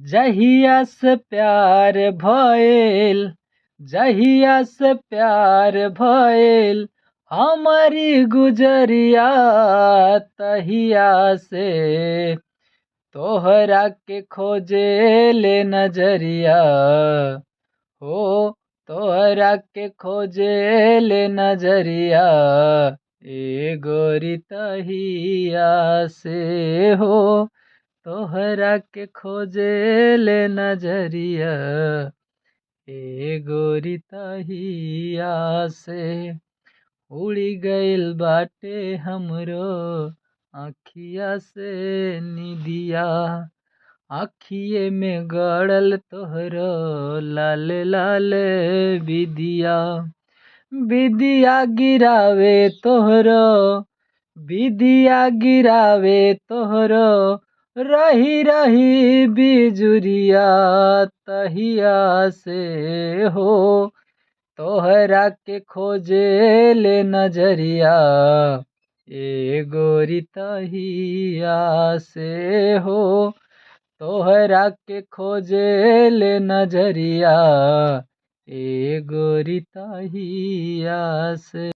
जहिया से प्यार भइल, जहिया से प्यार भइल हमारी गुजरिया, तहिया से तोहरा के खोजे ले नजरिया हो, तोहरा के खोजे ले नजरिया, ए गोरी तहिया से हो, तोहरा के खोजे ले नजरिया, ए गोरी तहिया से। उड़ी गइल बाटे हमरो आँखिया से निदिया, आँखिए में गड़ल तोहरो लाल लाल बिदिया, बिदिया गिरावे तोहरो, बिदिया गिरावे तोहरो, रही रही बिजुरिया, तहिया से हो, तोहरा के खोजे ले नजरिया, ए गोरी तहिया से हो, तोहरा के खोजे ले नजरिया, ए गोरी तहिया से।